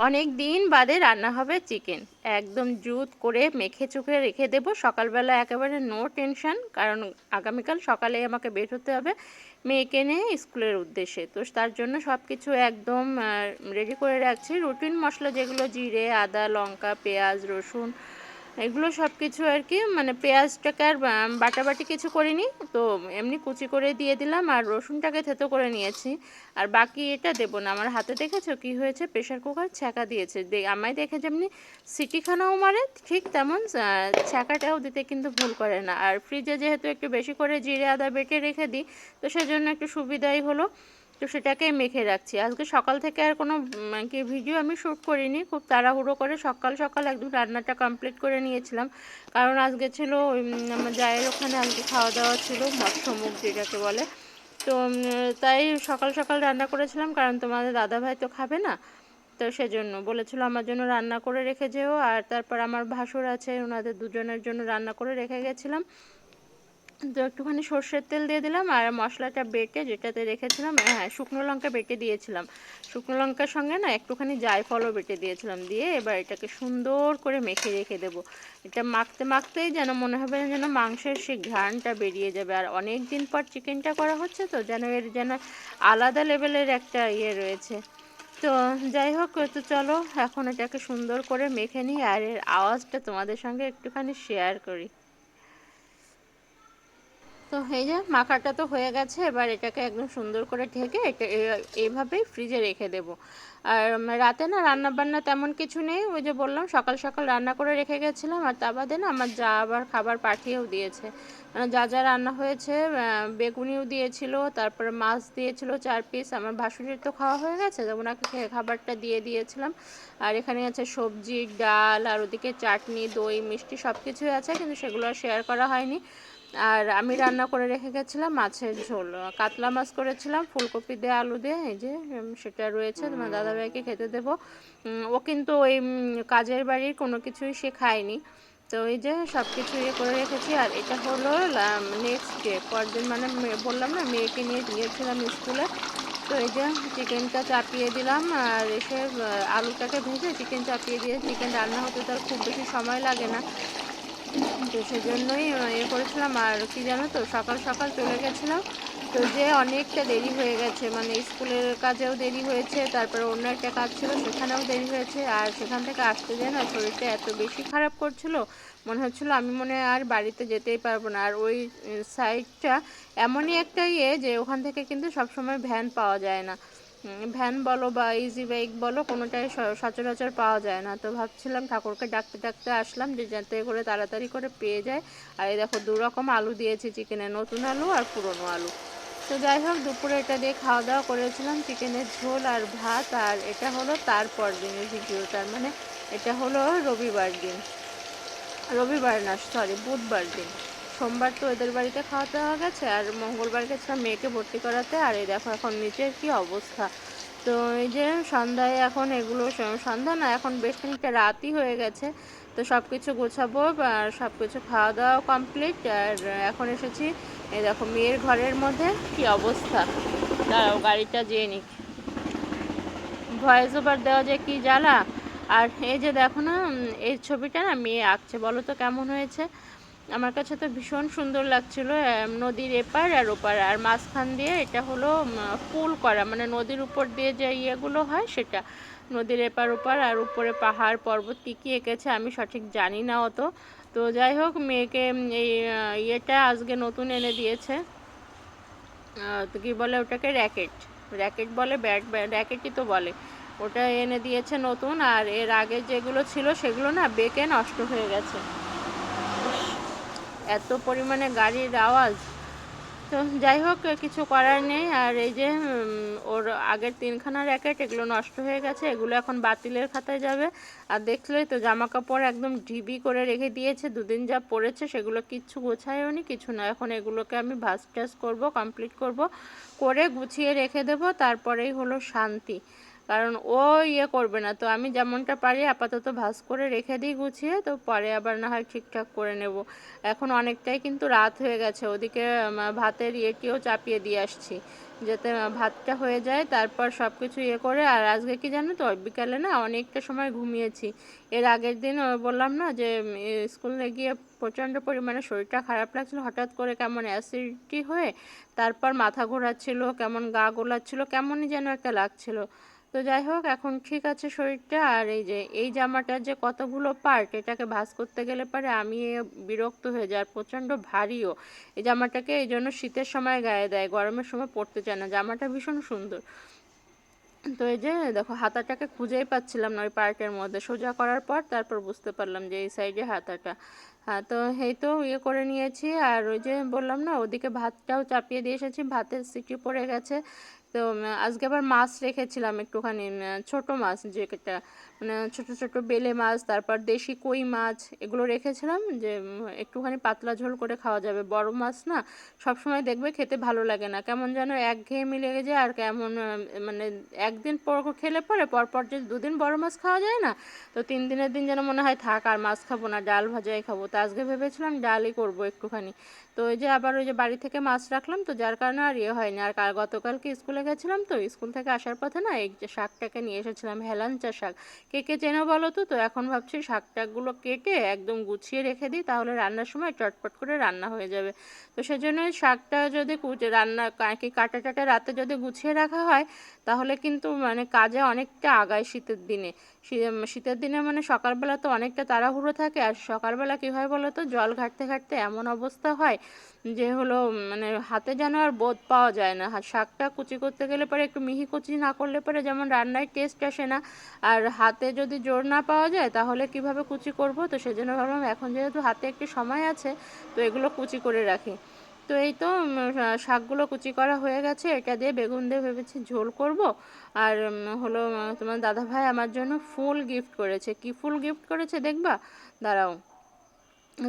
অনেক দিন বাদে রান্না হবে চিকেন। একদম জুত করে মেখে চুখে রেখে দেবো, সকালবেলা একেবারে নো টেনশন, কারণ আগামীকাল সকালে আমাকে বের হতে হবে মেয়েকে নিয়ে স্কুলের উদ্দেশ্যে। তো তার জন্য সব কিছু একদম রেডি করে রাখছি। রুটিন মশলা যেগুলো জিরে, আদা, লঙ্কা, পেঁয়াজ, রসুন, এগুলো সব কিছু আর কি, মানে পেঁয়াজটাকে আর বাটাবাটি কিছু করিনি, তো এমনি কুচি করে দিয়ে দিলাম, আর রসুনটাকে থেতো করে নিয়েছি। আর বাকি এটা দেবো না। আমার হাতে দেখেছো কি হয়েছে, প্রেশার কুকার ছ্যাঁকা দিয়েছে। আমায় দেখে যেমনি সিটিখানাও মারে, ঠিক তেমন ছ্যাঁকাটাও দিতে কিন্তু ভুল করে না। আর ফ্রিজে যেহেতু একটু বেশি করে জিরে আদা বেটে রেখে দিই, তো সেজন্য একটু সুবিধাই হলো। তো সেটাকে মেখে রাখছি। আজকে সকাল থেকে আর কোনো কি ভিডিও আমি শ্যুট করিনি, খুব তাড়াহুড়ো করে সকাল সকাল একদম রান্নাটা কমপ্লিট করে নিয়েছিলাম। কারণ আজকে ছিল আমার জায়ের ওখানে আজকে খাওয়া দাওয়া ছিল, মৎস্যমুখ যেটাকে বলে। তো তাই সকাল সকাল রান্না করেছিলাম, কারণ তোমাদের দাদাভাই তো খাবে না। তো সেজন্য বলেছিল আমার জন্য রান্না করে রেখে যেও। আর তারপর আমার ভাসুর আছে, ওনাদের দুজনের জন্য রান্না করে রেখে গেছিলাম। তো একটুখানি সর্ষের তেল দিয়ে দিলাম, আর মশলাটা বেটে যেটাতে রেখেছিলাম, হ্যাঁ শুকনো লঙ্কা বেটে দিয়েছিলাম। শুকনো লঙ্কার সঙ্গে না একটুখানি জায়ফলও বেটে দিয়েছিলাম, দিয়ে এবার এটাকে সুন্দর করে মেখে রেখে দেবো। এটা মাখতে মাখতেই যেন মনে হবে যেন মাংসের সেই ঘ্রাণটা বেরিয়ে যাবে। আর অনেক দিন পর চিকেনটা করা হচ্ছে, তো যেন এর যেন আলাদা লেভেলের একটা ইয়ে রয়েছে। তো যাই হোক, তো চলো এখন এটাকে সুন্দর করে মেখে নিই, আর এর আওয়াজটা তোমাদের সঙ্গে একটুখানি শেয়ার করি। তো এই যে মাখাটা তো হয়ে গেছে, এবার এটাকে একদম সুন্দর করে ঢেকে এটা এইভাবেই ফ্রিজে রেখে দেব। আর রাতে না রান্না বান্না তেমন কিছু নেই, ওই যে বললাম সকাল সকাল রান্না করে রেখে গেছিলাম। আর তা বাদে না আমার যা আবার খাবার পাঠিয়েও দিয়েছে, মানে যা যা রান্না হয়েছে, বেগুনিও দিয়েছিল, তারপরে মাছ দিয়েছিল 4 পিস। আমার ভাসুরের তো খাওয়া হয়ে গেছে, তো ওনাকে খাবারটা দিয়ে দিয়েছিলাম। আর এখানে আছে সবজি, ডাল, আর ওদিকে চাটনি, দই, মিষ্টি সব কিছুই আছে, কিন্তু সেগুলো আর শেয়ার করা হয়নি। আর আমি রান্না করে রেখে গেছিলাম মাছের ঝোল, কাতলা মাছ করেছিলাম ফুলকপি দিয়ে আলু দিয়ে, এই যে সেটা রয়েছে, তোমার দাদাভাইকে খেতে দেবো। ও কিন্তু ওই কাজের বাড়ির কোনো কিছুই সে খায়নি। তো এই যে সব কিছু ইয়ে করে রেখেছি। আর এটা হলো নেক্সট ডে, পরদিন, মানে বললাম না মেয়েকে নিয়ে গিয়েছিলাম স্কুলে। তো এই যে চিকেনটা চাপিয়ে দিলাম, আর এসে আলুটাকে ভেজে চিকেন চাপিয়ে দিয়ে, চিকেন রান্না হতে তার খুব বেশি সময় লাগে না, তো সেজন্যই ইয়ে করেছিলাম। আর কি জানো তো, সকাল সকাল চলে গেছিলাম, তো যে অনেকটা দেরি হয়ে গেছে, মানে স্কুলের কাজেও দেরি হয়েছে, তারপরে অন্য একটা কাজ ছিল সেখানেও দেরি হয়েছে। আর সেখান থেকে আসতে যেয়ে না শরীরটা এত বেশি খারাপ করছিল, মনে হচ্ছিলো আমি মনে হয় আর বাড়িতে যেতেই পারবো না। আর ওই সাইডটা এমনই একটা ইয়ে যে ওখান থেকে কিন্তু সবসময় ভ্যান পাওয়া যায় না। ভ্যান বলো বা ইজি বাইক বলো, কোনোটাই সচরাচর পাওয়া যায় না। তো ভাবছিলাম ঠাকুরকে ডাকতে ডাকতে আসলাম, যে যাতে করে তাড়াতাড়ি করে পেয়ে যায়। আর এই দেখো 2 রকম আলু দিয়েছি চিকেনে, নতুন আলু আর পুরনো আলু। তো যাই হোক, দুপুরে এটা দিয়ে খাওয়া দাওয়া করেছিলাম, চিকেনের ঝোল আর ভাত। আর এটা হলো তারপর দিনের ভিডিও, তার মানে এটা হলো রবিবার দিন, রবিবার না সরি বুধবার দিন। সোমবার তো এদের বাড়িতে খাওয়া দাওয়া গেছে, আর মঙ্গলবার গেছিলাম মেয়েকে ভর্তি করাতে। আর এই দেখো এখন নিচের কি অবস্থা। তো এই যে সন্ধ্যায় এখন এগুলো, সন্ধ্যা না এখন বেশ খানিকটা রাতই হয়ে গেছে, তো সব কিছু গোছাবো, আর সব কিছু খাওয়া দাওয়া কমপ্লিট। আর এখন এসেছি, এই দেখো মেয়ের ঘরের মধ্যে কি অবস্থা। দাঁড়াও গাড়িটা যেয়ে নিক, ভয়েস ওভার দেওয়া যে কি জ্বালা। আর এই যে দেখো না, এই ছবিটা না মেয়ে আঁকছে, বলো তো কেমন হয়েছে। আমার কাছে তো ভীষণ সুন্দর লাগছিল, নদীর এপার আর ওপার, আর মাঝখান দিয়ে এটা হলো পুল করা, মানে নদীর উপর দিয়ে যে ইয়েগুলো হয় সেটা, নদীর এপার ওপার, আর উপরে পাহাড় পর্বত কী কী এঁকেছে আমি সঠিক জানি না অত। তো যাই হোক, মেয়েকে এই ইয়েটা আজকে নতুন এনে দিয়েছে, তো কী বলে ওটাকে, র্যাকেট, র্যাকেট বলে, ব্যাট, র্যাকেটই তো বলে। ওটা এনে দিয়েছে নতুন, আর এর আগে যেগুলো ছিল সেগুলো না বেঁকে নষ্ট হয়ে গেছে, এত পরিমাণে গাড়ির আওয়াজ। তো যাই হোক, কিছু করার নেই। আর এই যে ওর আগের 3খানা র্যাকেট, এগুলো নষ্ট হয়ে গেছে, এগুলো এখন বাতিলের খাতায় যাবে। আর দেখলেই তো জামা কাপড় একদম ঢিবি করে রেখে দিয়েছে, দুদিন যা পড়েছে সেগুলো কিচ্ছু গোছায়ও নি, কিছু না। এখন এগুলোকে আমি ভাঁজ টাজ করবো, কমপ্লিট করব, করে গুছিয়ে রেখে দেবো, তারপরেই হলো শান্তি। কারণ ও ইয়ে করবে না, তো আমি যেমনটা পারি আপাতত ভাঁজ করে রেখে দিই গুছিয়ে, তো পরে আবার না হয় ঠিকঠাক করে নেব। এখন অনেকটাই কিন্তু রাত হয়ে গেছে, ওদিকে ভাতের ইয়েটিও চাপিয়ে দিয়ে আসছি, যাতে ভাতটা হয়ে যায়, তারপর সব কিছু ইয়ে করে। আর আজকে কি জানো তো, বিকালে না অনেকটা সময় ঘুমিয়েছি। এর আগের দিন বললাম না যে স্কুলে গিয়ে প্রচণ্ড পরিমাণে শরীরটা খারাপ লাগছিলো, হঠাৎ করে কেমন অ্যাসিডিটি হয়ে তারপর মাথা ঘোরাচ্ছিল, কেমন গা গোলাচ্ছিল, কেমনই যেন একটা লাগছিল। তো যাই হোক, এখন ঠিক আছে শরীরটা। আর এই যে এই জামাটার যে কতগুলো পার্ট, এটাকে ভাঁজ করতে গেলে পরে আমি বিরক্ত হয়ে যাই, আর প্রচণ্ড ভারীও। এই জামাটাকে এই জন্য শীতের সময় গায়ে দেয়, গরমের সময় পরতে চায় না। জামাটা ভীষণ সুন্দর। তো এই যে দেখো, হাতাটাকে খুঁজেই পাচ্ছিলাম না ওই পার্টের মধ্যে। সোজা করার পর তারপর বুঝতে পারলাম যে এই সাইডে হাতাটা। হ্যাঁ, তো এই তো ইয়ে করে নিয়েছি। আর ওই যে বললাম না, ওদিকে ভাতটাও চাপিয়ে দিয়ে এসেছি, ভাতের সিটি পড়ে গেছে। তো আজকে আবার মাছ রেখেছিলাম একটুখানি, ছোট মাছ যেটা মানে ছোট ছোট বেলে মাছ, তারপর দেশি কই মাছ, এগুলো রেখেছিলাম যে একটুখানি পাতলা ঝোল করে খাওয়া যাবে। বড় মাছ না সবসময় দেখবে খেতে ভালো লাগে না, কেমন যেন একঘেয়েমি লেগে যায়। আর কেমন মানে একদিন পর খেলে পরে পরপর যদি দুদিন বড় মাছ খাওয়া যায় না, তো 3 দিনের দিন যেন মনে হয় থাক আর মাছ খাবো না, ডাল ভাজাই খাবো। তো আজকে ভেবেছিলাম ডালই করবো একটুখানি। তো ওই যে আবার ওই যে বাড়ি থেকে মাছ রাখলাম, তো যার কারণে আর ইয়ে হয়নি। আর গতকালকে স্কুলে গেছিলাম, তো স্কুল থেকে আসার পথে না এই যে শাকটাকে নিয়ে এসেছিলাম, হেলাঞ্চা শাক। কে কে চেনো বলো তো? তো এখন ভাবছি শাক টাকগুলো কেটে একদম গুছিয়ে রেখে দিই, তাহলে রান্নার সময় চটপট করে রান্না হয়ে যাবে। তো সেজন্য শাকটা যদি রান্না কি কাটা টাটা রাতে যদি গুছিয়ে রাখা হয়, তাহলে কিন্তু মানে কাজে অনেকটা আগায় শীতের দিনে। শীতের দিনে মানে সকালবেলা তো অনেকটা তাড়াহুড়ো থাকে। আর সকালবেলা কী হয় বলো তো, জল ঘাটতে ঘাটতে এমন অবস্থা হয় যে হলো মানে হাতে যেন আর বোধ পাওয়া যায় না। শাকটা কুচি করতে গেলে পরে একটু মিহি কুচি না করলে পরে যেমন রান্নায় টেস্ট আসে না। আর হাতে যদি জোর না পাওয়া যায়, তাহলে কিভাবে কুচি করব? তো সেজন্য ভাবলাম এখন যেহেতু হাতে একটু সময় আছে, তো এগুলো কুচি করে রাখি। তো এই তো শাকগুলো কুচি করা হয়ে গেছে। এটা দিয়ে বেগুন দিয়ে ভেবেছি ঝোল করব। আর হলো তোমার দাদাভাই আমার জন্য ফুল গিফট করেছে। কি ফুল গিফট করেছে দেখবা? দাঁড়াও।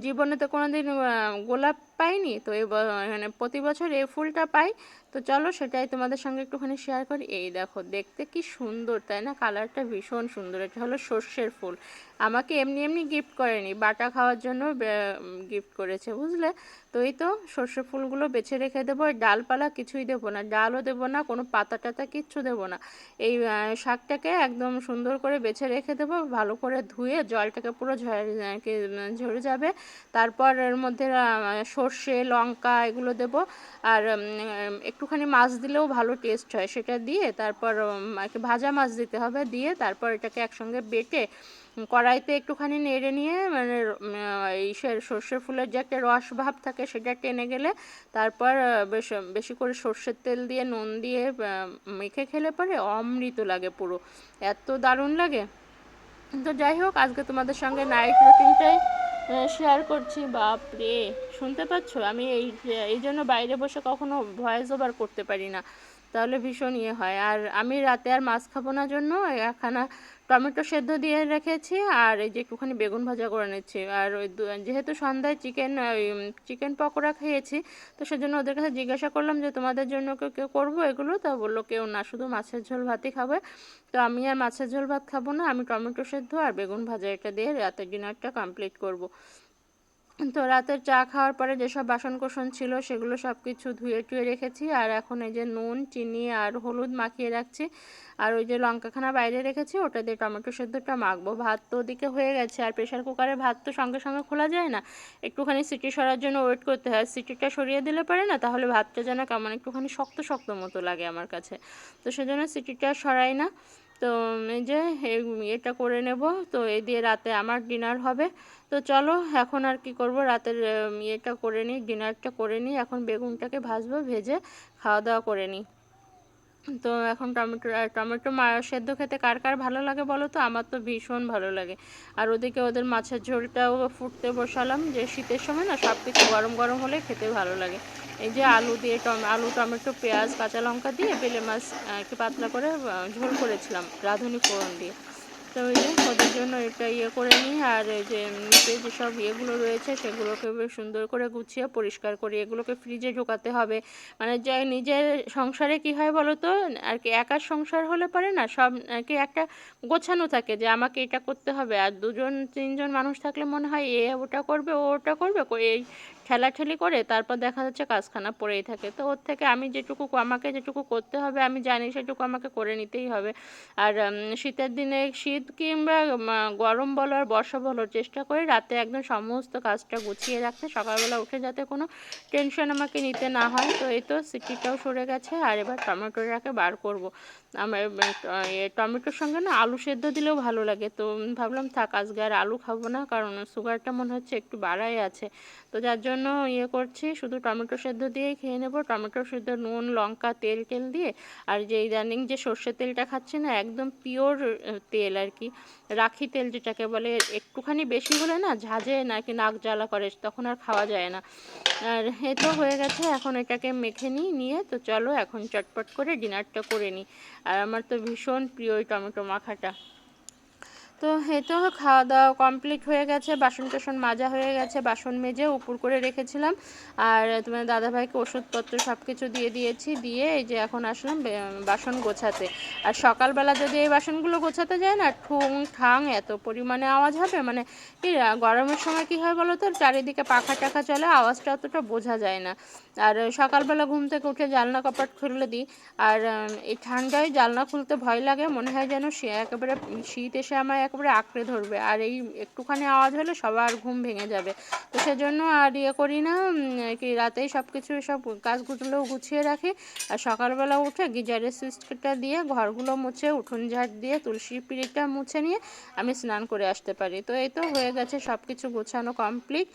জীবনে তো কোনোদিন গোলাপ পাইনি, তো মানে প্রতি বছর এই ফুলটা পাই। তো চলো সেটাই তোমাদের সঙ্গে একটুখানি শেয়ার করি। এই দেখো, দেখতে কি সুন্দর তাই না? কালারটা ভীষণ সুন্দর। এটা হলো সর্ষের ফুল। আমাকে এমনি এমনি গিফট করেনি, বাটা খাওয়ার জন্য গিফট করেছে, বুঝলে? তো এই তো সর্ষে ফুলগুলো বেছে রেখে দেবো। ডালপালা কিছুই দেবো না, ডালও দেবো না, কোনো পাতা টাতা কিচ্ছু দেবো না। এই শাকটাকে একদম সুন্দর করে বেছে রেখে দেবো, ভালো করে ধুয়ে জলটাকে পুরো ঝরে যাবে। তারপর এর মধ্যে সর্ষে লঙ্কা এগুলো দেব। আর একটুখানি মাছ দিলেও ভালো টেস্ট হয়, সেটা দিয়ে তারপর একটু ভাজা মাছ দিতে হবে, দিয়ে তারপর এটাকে একসঙ্গে বেটে কড়াইতে একটুখানি নেড়ে নিয়ে মানে এই সর্ষের ফুলের যে একটা রস ভাব থাকে সেটা টেনে গেলে তারপর বেশ বেশি করে সর্ষের তেল দিয়ে নুন দিয়ে মেখে খেলে পরে অমৃত লাগে পুরো, এত দারুণ লাগে। তো যাই হোক, আজকে তোমাদের সঙ্গে নাইট রুটিনটাই শেয়ার করছি। বাপরে, শুনতে পাচ্ছ? আমি এই জন্য বাইরে বসে কখনো ভয়েস ওভার করতে পারি না, তাহলে ভীষণ ইয়ে হয়। আর আমি রাতে আর মাছ খাবো না জন্য একখানা টমেটো সেদ্ধ দিয়ে রেখেছি, আর এই যে একটুখানি বেগুন ভাজা করে নিচ্ছি। আর ওই যেহেতু সন্ধ্যায় চিকেন পকোড়া খেয়েছি, তো সেজন্য ওদের কাছে জিজ্ঞাসা করলাম যে তোমাদের জন্য কেউ করবো এগুলো? তা বললো কেউ না, শুধু মাছের ঝোল ভাতই খাবে। তো আমি আর মাছের ঝোল ভাত খাবো না, আমি টমেটো সেদ্ধ আর বেগুন ভাজা এটা দিয়ে রাতের ডিনারটা কমপ্লিট করব। তো রাতের চা খাওয়ার পরে যেসব বাসনকোসন ছিল সেগুলো সব কিছু ধুয়ে টুয়ে রেখেছি। আর এখন এই যে নুন চিনি আর হলুদ মাখিয়ে রাখছি। আর ওই যে লঙ্কাখানা বাইরে রেখেছি, ওটা দিয়ে টমেটো সেদ্ধটা মাখবো। ভাত তো ওদিকে হয়ে গেছে, আর প্রেশার কুকারে ভাত তো সঙ্গে সঙ্গে খোলা যায় না, একটুখানি সিটি সরার জন্য ওয়েট করতে হয়। সিটিটা সরিয়ে দিলে পারে না, তাহলে ভাতটা যেন কেমন একটুখানি শক্ত শক্ত মতো লাগে আমার কাছে। তো সেজন্য সিটিটা সরাই না। তো এই যে এটা করে নেব, তো এই দিয়ে রাতে আমার ডিনার হবে। তো চলো এখন আর কি করব, রাতের ইয়েটা করে নিই, ডিনারটা করে নিই। এখন বেগুনটাকে ভাজবো, ভেজে খাওয়া দাওয়া করে নিই। তো এখন টমেটো সেদ্ধ খেতে কার কার ভালো লাগে বলো তো? আমার তো ভীষণ ভালো লাগে। আর ওদিকে ওদের মাছের ঝোলটাও ফুটতে বসালাম, যে শীতের সময় না সব কিছু গরম গরম হলে খেতে ভালো লাগে। এই যে আলু দিয়ে আলু টমেটো পেঁয়াজ কাঁচা লঙ্কা দিয়ে বেলে মাছ একটু পাতলা করে ঝোল করেছিলাম রাঁধুনি ফোড়ন দিয়ে। তো ওই যে ওদের জন্য এটা করে নিই। আর এই যে নিচে যেসব ইয়েগুলো রয়েছে সেগুলোকে বেশ সুন্দর করে গুছিয়ে পরিষ্কার করি। এগুলোকে ফ্রিজে ঢোকাতে হবে। মানে যে নিজের সংসারে কি হয় বলো তো, আর কি একার সংসার হলে পরে না সব আর কি একটা গোছানো থাকে যে আমাকে এটা করতে হবে। আর 2-3 জন মানুষ থাকলে মনে হয় এ ওটা করবে, ও ওটা করবে, এই ঠেলাঠেলি করে তারপর দেখা যাচ্ছে কাজখানা পড়েই থাকে। তো ওর থেকে আমাকে যেটুকু করতে হবে আমি জানি সেটুকু আমাকে করে নিতেই হবে। আর শীতের দিনে শীত কিংবা গরম বলো আর বর্ষা বলো, চেষ্টা করি রাতে একদম সমস্ত কাজটা গুছিয়ে রাখতে, সকালবেলা উঠে যাতে কোনো টেনশন আমাকে নিতে না হয়। তো এই তো সিটিটাও সরে গেছে। আর এবার টমেটোটাকে বার করব। আমার টমেটোর সঙ্গে না আলু সেদ্ধ দিলেও ভালো লাগে। তো ভাবলাম থাক আজকে আর আলু খাবো না, কারণ সুগারটা মনে হচ্ছে একটু বাড়াই আছে। তো যার জন্য করছি, শুধু টমেটো সেদ্ধ দিয়েই খেয়ে নেবো। টমেটো সেদ্ধ, নুন, লঙ্কা, তেল দিয়ে। আর যে ইদানিং যে সর্ষের তেলটা খাচ্ছি না, একদম পিওর তেল আর কি, রাখি তেল যেটাকে বলে। একটুখানি বেশি হলে না ঝাঁঝে নাকি নাক জ্বালা করে, তখন আর খাওয়া যায় না। আর এ তো হয়ে গেছে, এখন এটাকে মেখে নিয়ে তো চলো এখন চটপট করে ডিনারটা করে নিই। আর আমার তো ভীষণ প্রিয় ওই টমেটো মাখাটা। তো এই তো খাওয়া দাওয়া কমপ্লিট হয়ে গেছে, বাসন টাসন মাজা হয়ে গেছে, বাসন মেজে উপর করে রেখেছিলাম। আর তোমার দাদাভাইকে ওষুধপত্র সব কিছু দিয়ে দিয়েছি, দিয়ে এই যে এখন আসলাম বাসন গোছাতে। আর সকালবেলা যদি এই বাসনগুলো গোছাতে যায় না, ঠুং ঠাং এত পরিমাণে আওয়াজ হবে, মানে কি গরমের সময় কি হয় বলো তো, চারিদিকে পাখা টাখা চলে, আওয়াজটা অতটা বোঝা যায় না। আর সকালবেলা ঘুম থেকে উঠে জানলা কপাট খুলে দিই। আর এই ঠান্ডায় জানলা খুলতে ভয় লাগে, মনে হয় যেন সে একেবারে শীত এসে আমায় একেবারে আঁকড়ে ধরবে। আর এই একটুখানি আওয়াজ হলে সবার ঘুম ভেঙে যাবে। তো সেজন্য আর করি না, কি রাতেই সব কিছু সব কাজগুলোও গুছিয়ে রাখি। আর সকালবেলা উঠে গিজারের সুইচটা দিয়ে ঘরগুলো মুছে, উঠোন ঝাড় দিয়ে, তুলসী পিঁড়িটা মুছে নিয়ে আমি স্নান করে আসতে পারি। তো এই তো হয়ে গেছে, সব কিছু গোছানো কমপ্লিট।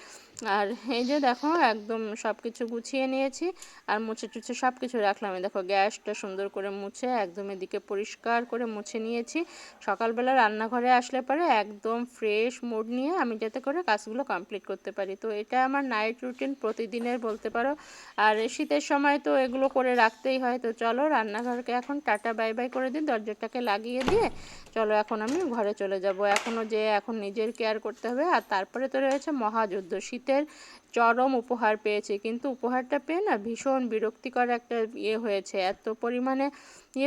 আর এই যে দেখো একদম সব কিছু গুছিয়ে নিয়েছি। আর মুছে টুছে সব কিছু রাখলাম। দেখো গ্যাসটা সুন্দর করে মুছে একদম এদিকে পরিষ্কার করে মুছে নিয়েছি। সকালবেলা রান্নাঘরে আসলে পরে একদম ফ্রেশ মুড নিয়ে আমি যাতে করে কাজগুলো কমপ্লিট করতে পারি। তো এটা আমার নাইট রুটিন প্রতিদিনের বলতে পারো। আর শীতের সময় তো এগুলো করে রাখতেই হয়। তো চলো রান্নাঘরকে এখন টাটা বাই বাই করে দিই, দরজাটাকে লাগিয়ে দিয়ে চলো এখন আমি ঘরে চলে যাব। এখন নিজের কেয়ার করতে হবে। আর তারপরে তো রয়েছে মহাযুদ্ধ, শীতের চরম উপহার পেয়েছি, কিন্তু উপহারটা পেয়ে না ভীষণ বিরক্তিকর একটা হয়েছে, এত পরিমাণে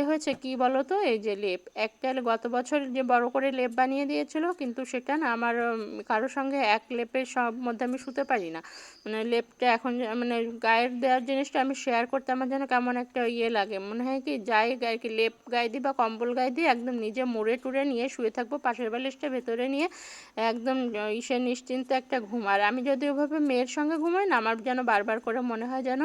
হয়েছে কি বলো তো, এই যে লেপ একটা গত বছর যে বড় করে লেপ বানিয়ে দিয়েছিল, কিন্তু সেটা না আমার কারোর সঙ্গে এক লেপের সব মধ্যে আমি শুতে পারি না। মানে লেপটা এখন মানে গায়ের দেওয়ার জিনিসটা আমি শেয়ার করতে আমার যেন কেমন একটা লাগে, মনে হয় কি যাই গায়ে কি লেপ গায়ে দিই বা কম্বল গায়ে দিই, একদম নিজে মুড়ে টুড়ে নিয়ে শুয়ে থাকবো, পাশের বালিশটা ভেতরে নিয়ে একদম নিশ্চিন্তে একটা ঘুম। আর আমি যদি ওভাবে মেয়ের সঙ্গে ঘুমাই না, আমার যেন বারবার করে মনে হয় যেন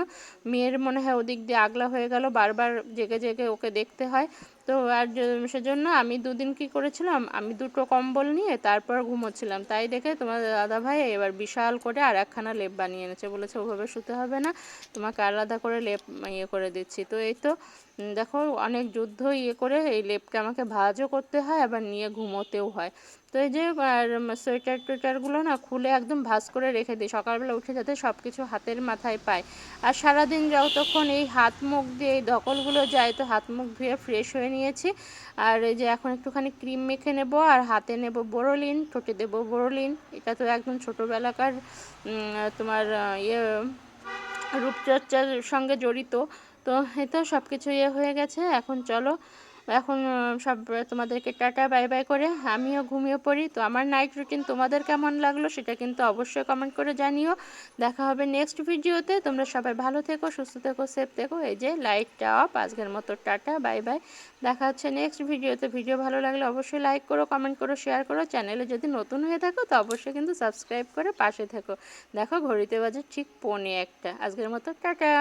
মেয়ের মনে হয় ওদিক দিয়ে আগলা হয়ে গেল, বারবার জেগে জেগে ওকে দেখতে হয়। তো আর সেজন্য আমি দুদিন কি করেছিলাম, আমি দুটো কম্বল নিয়ে তারপর ঘুমোচ্ছিলাম। তাই দেখে তোমার দাদাভাই এবার বিশাল করে আর একখানা লেপ বানিয়ে এনেছে, বলেছে ওভাবে শুতে হবে না, তোমাকে আলাদা করে লেপ করে দিচ্ছি। তো এই তো দেখো অনেক যুদ্ধ করে এই লেপকে আমাকে ভাঁজও করতে হয়, আবার নিয়ে ঘুমোতেও হয়। তো এই যে আর সোয়েটার টোয়েটারগুলো না খুলে একদম ভাঁজ করে রেখে দিই, সকালবেলা উঠে যাতে সব কিছু হাতের মাথায় পায়। আর সারাদিন যতক্ষণ এই হাত মুখ দিয়ে এই ধকলগুলো যায়, তো হাত মুখ ধুয়ে ফ্রেশ হয়ে নিয়েছি। আর এই যে এখন একটুখানি ক্রিম মেখে নেব, আর হাতে নেব বোরোলিন, ঠোঁটে দেবো বোরোলিন। এটা তো একদম ছোটোবেলাকার তোমার রূপচর্চার সঙ্গে জড়িত। তো এতো সব কিছু হয়ে গেছে, এখন চলো এখন সব তোমাদেরকে টাটা বাই বাই করে আমিও ঘুমিয়ে পড়ি। তো আমার নাইট রুটিন তোমাদের কেমন লাগলো সেটা কিন্তু অবশ্যই কমেন্ট করে জানিও। দেখা হবে নেক্সট ভিডিওতে। তোমরা সবাই ভালো থেকো, সুস্থ থেকো, সেফ থেকো। এই যে লাইটটা অফ, আজকের মতো টাটা বাই বাই। দেখা হচ্ছে নেক্সট ভিডিওতে। ভিডিও ভালো লাগলে অবশ্যই লাইক করো, কমেন্ট করো, শেয়ার করো। চ্যানেলে যদি নতুন হয়ে থাকো তো অবশ্যই কিন্তু সাবস্ক্রাইব করে পাশে থেকো। দেখো ঘড়িতে বাজে ঠিক 1:45। আজকের মতো টাটা।